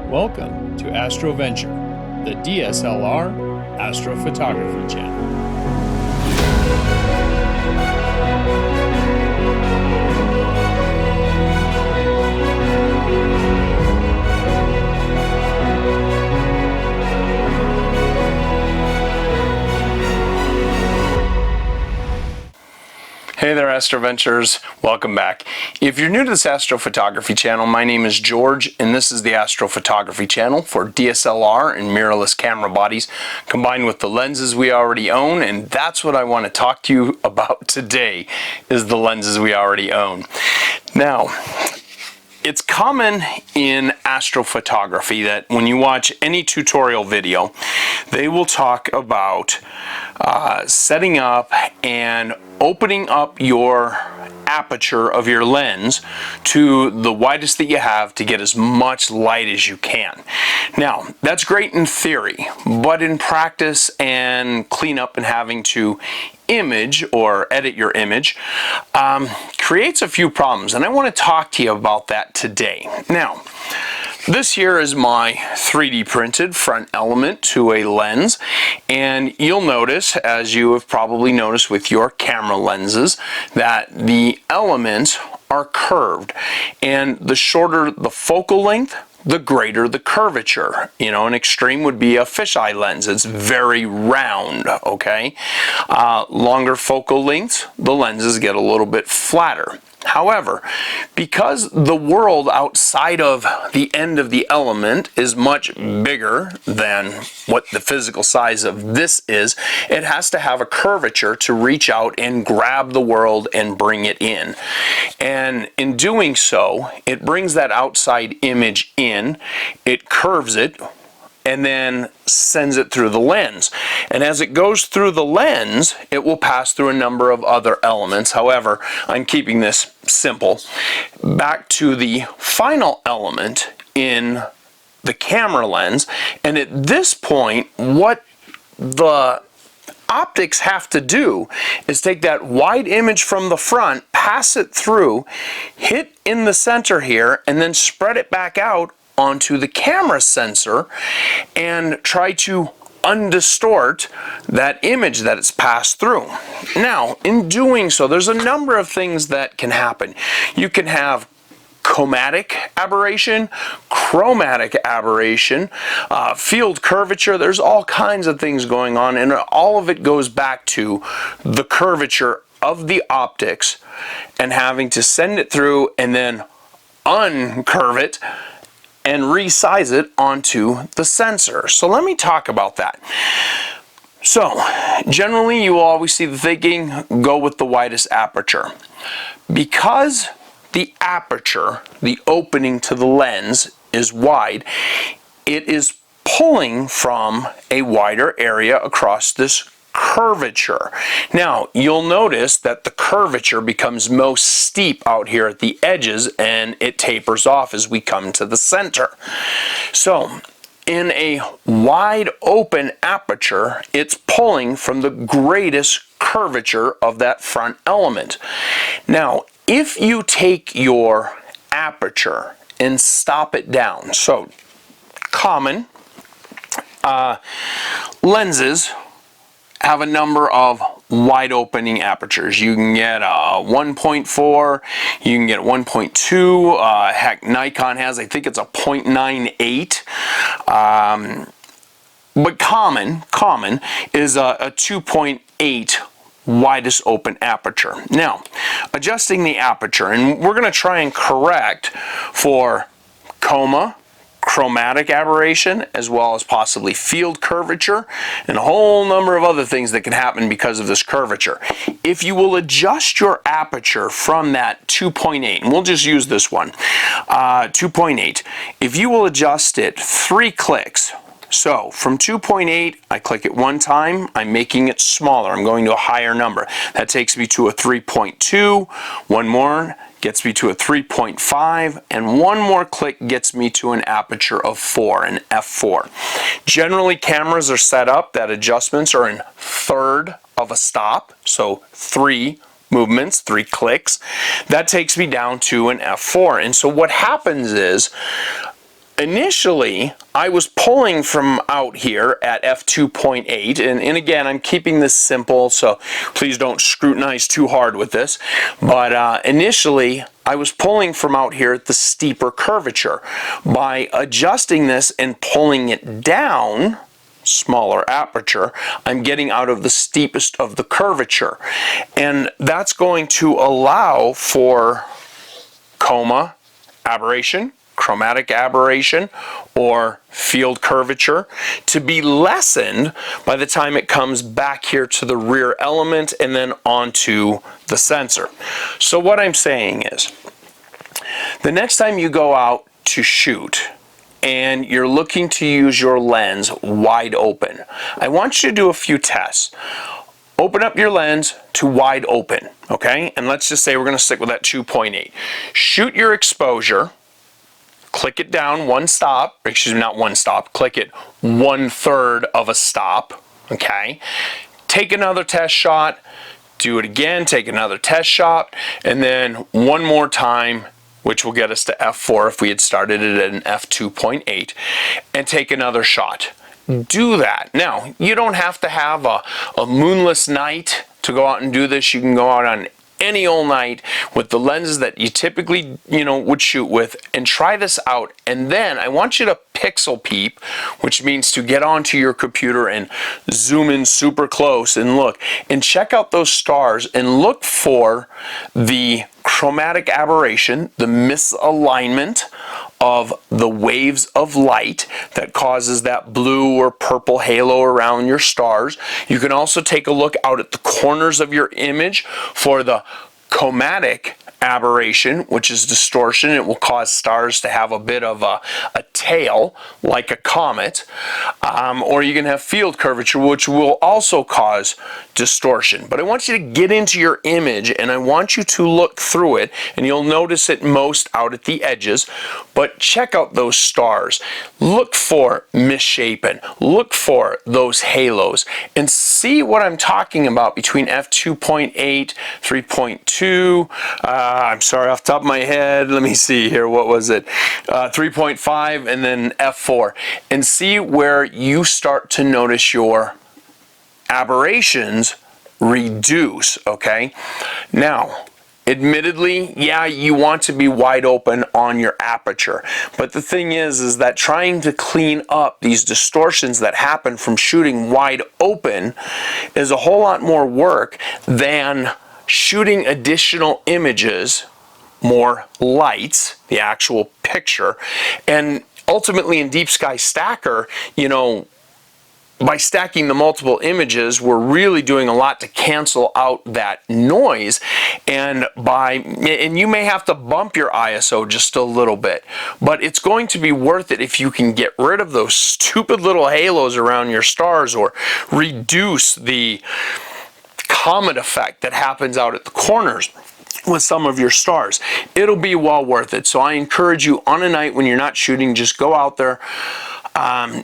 Welcome to AstroVenture, the DSLR astrophotography channel. Hey there, AstroVentures. Welcome back. If you're new to this astrophotography channel, my name is George, and this is the astrophotography channel for DSLR and mirrorless camera bodies, combined with the lenses we already own, and that's what I want to talk to you about today, is the lenses we already own. Now, it's common in astrophotography that when you watch any tutorial video, they will talk about setting up and opening up your aperture of your lens to the widest that you have to get as much light as you can. Now, that's great in theory, but in practice and cleanup and having to image or edit your image creates a few problems, and I want to talk to you about that today. Now, this here is my 3D printed front element to a lens, and you'll notice, as you have probably noticed with your camera lenses, that the elements are curved, and the shorter the focal length, the greater the curvature. You know, an extreme would be a fisheye lens. It's very round, okay? Longer focal lengths, the lenses get a little bit flatter. However, because the world outside of the end of the element is much bigger than what the physical size of this is, it has to have a curvature to reach out and grab the world and bring it in. And in doing so, it brings that outside image in, it curves it, and then sends it through the lens. And as it goes through the lens, it will pass through a number of other elements. However, I'm keeping this simple. Back to the final element in the camera lens, and at this point, what the optics have to do is take that wide image from the front, pass it through, hit in the center here, and then spread it back out onto the camera sensor and try to undistort that image that it's passed through. Now, in doing so, there's a number of things that can happen. You can have chromatic aberration, chromatic aberration, field curvature. There's all kinds of things going on, and all of it goes back to the curvature of the optics and having to send it through and then uncurve it and resize it onto the sensor. So let me talk about that. So generally you always see the thinking, go with the widest aperture. Because the aperture, the opening to the lens, is wide, it is pulling from a wider area across this curvature. Now, you'll notice that the curvature becomes most steep out here at the edges, and it tapers off as we come to the center. So, in a wide open aperture, it's pulling from the greatest curvature of that front element. Now, if you take your aperture and stop it down, so common lenses have a number of wide opening apertures. You can get a 1.4, you can get 1.2, heck, Nikon has, I think it's a 0.98, but common is a 2.8 widest open aperture. Now, adjusting the aperture, and we're going to try and correct for chromatic aberration, as well as possibly field curvature, and a whole number of other things that can happen because of this curvature. If you will adjust your aperture from that 2.8, and we'll just use this one, 2.8, if you will adjust it 3 clicks, so from 2.8, I click it one time, I'm making it smaller, I'm going to a higher number. That takes me to a 3.2, one more gets me to a 3.5, and one more click gets me to an aperture of 4, an f4. Generally, cameras are set up that adjustments are in third of a stop, so 3 movements, 3 clicks. That takes me down to an f4. And so what happens is, initially, I was pulling from out here at f2.8, and again, I'm keeping this simple, so please don't scrutinize too hard with this, but initially, I was pulling from out here at the steeper curvature. By adjusting this and pulling it down, smaller aperture, I'm getting out of the steepest of the curvature, and that's going to allow for coma, aberration, chromatic aberration, or field curvature to be lessened by the time it comes back here to the rear element and then onto the sensor. So what I'm saying is, the next time you go out to shoot and you're looking to use your lens wide open, I want you to do a few tests. Open up your lens to wide open, okay? And let's just say we're going to stick with that 2.8. Shoot your exposure, click it down one stop, excuse me, not one stop, click it 1/3 of a stop, okay? Take another test shot, do it again, take another test shot, and then one more time, which will get us to f4 if we had started it at an f2.8, and take another shot. Do that. Now, you don't have to have a moonless night to go out and do this. You can go out on any old night with the lenses that you typically, would shoot with, and try this out. And then I want you to pixel peep, which means to get onto your computer and zoom in super close and look and check out those stars and look for the chromatic aberration, the misalignment of the waves of light that causes that blue or purple halo around your stars. You can also take a look out at the corners of your image for the chromatic aberration, which is distortion. It will cause stars to have a bit of a tail like a comet, or you can have field curvature, which will also cause distortion. But I want you to get into your image and I want you to look through it, and you'll notice it most out at the edges, but check out those stars. Look for misshapen, look for those halos, and see what I'm talking about between f2.8, 3.2, I'm sorry, off the top of my head, let me see here, what was it? 3.5 and then f4, and see where you start to notice your aberrations reduce, okay? Now, admittedly, yeah, you want to be wide open on your aperture, but the thing is that trying to clean up these distortions that happen from shooting wide open is a whole lot more work than shooting additional images, more lights, the actual picture. And ultimately in Deep Sky Stacker, by stacking the multiple images, we're really doing a lot to cancel out that noise, and you may have to bump your ISO just a little bit, but it's going to be worth it if you can get rid of those stupid little halos around your stars, or reduce the comet effect that happens out at the corners with some of your stars. It'll be well worth it. So I encourage you, on a night when you're not shooting, just go out there,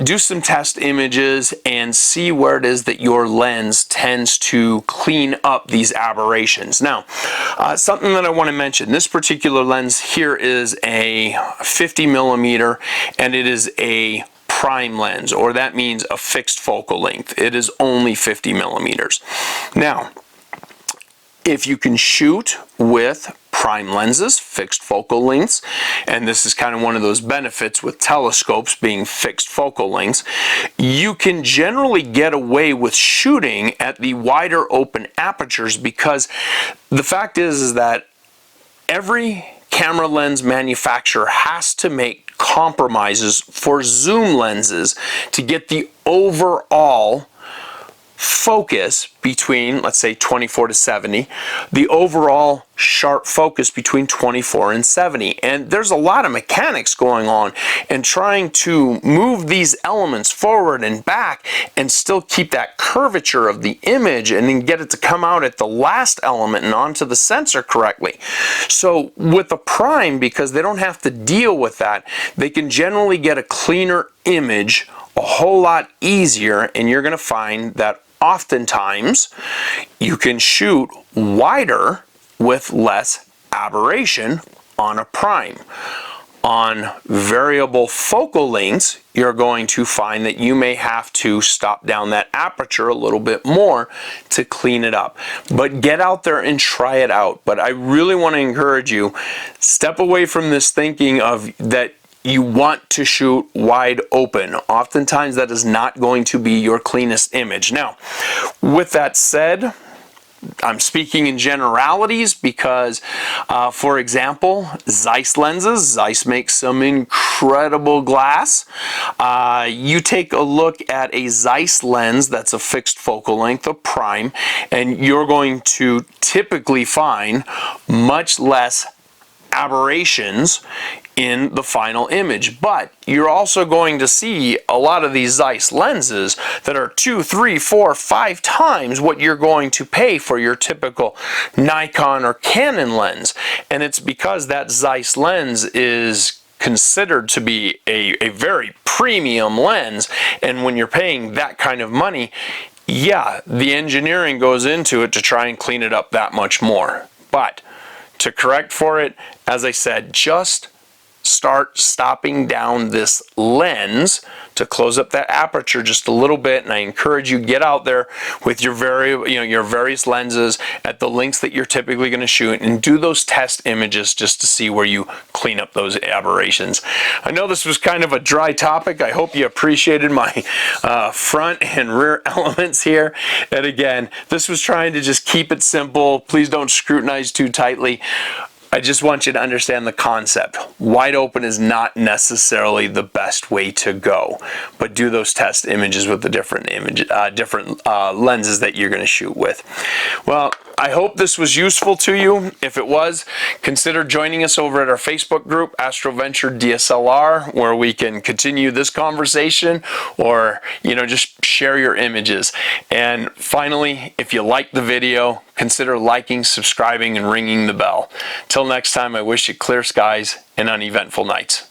do some test images and see where it is that your lens tends to clean up these aberrations. Now, something that I want to mention, this particular lens here is a 50 millimeter, and it is a prime lens, or that means a fixed focal length. It is only 50 millimeters. Now, if you can shoot with prime lenses, fixed focal lengths, and this is kind of one of those benefits with telescopes being fixed focal lengths, you can generally get away with shooting at the wider open apertures, because the fact is that every camera lens manufacturer has to make compromises for zoom lenses to get the overall focus between, let's say, 24 to 70, the overall sharp focus between 24 and 70. And there's a lot of mechanics going on in trying to move these elements forward and back and still keep that curvature of the image and then get it to come out at the last element and onto the sensor correctly. So with a prime, because they don't have to deal with that, they can generally get a cleaner image a whole lot easier, and you're going to find that oftentimes you can shoot wider with less aberration on a prime. on variable focal lengths, you're going to find that you may have to stop down that aperture a little bit more to clean it up. But get out there and try it out. But I really want to encourage you, step away from this thinking of that you want to shoot wide open. Oftentimes that is not going to be your cleanest image. Now, with that said, I'm speaking in generalities because, for example, Zeiss lenses. Zeiss makes some incredible glass. You take a look at a Zeiss lens that's a fixed focal length of prime, and you're going to typically find much less aberrations in the final image. But you're also going to see a lot of these Zeiss lenses that are 2, 3, 4, 5 times what you're going to pay for your typical Nikon or Canon lens. And it's because that Zeiss lens is considered to be a very premium lens, and when you're paying that kind of money, yeah, the engineering goes into it to try and clean it up that much more. But to correct for it, as I said, just start stopping down this lens to close up that aperture just a little bit, and I encourage you, get out there with your your various lenses at the lengths that you're typically going to shoot and do those test images just to see where you clean up those aberrations. I know this was kind of a dry topic. I hope you appreciated my front and rear elements here. And again, this was trying to just keep it simple. Please don't scrutinize too tightly. I just want you to understand the concept. Wide open is not necessarily the best way to go, but do those test images with the different lenses that you're going to shoot with. Well, I hope this was useful to you. If it was, consider joining us over at our Facebook group, AstroVenture DSLR, where we can continue this conversation, or just share your images. And finally, if you like the video, consider liking, subscribing, and ringing the bell. Till next time, I wish you clear skies and uneventful nights.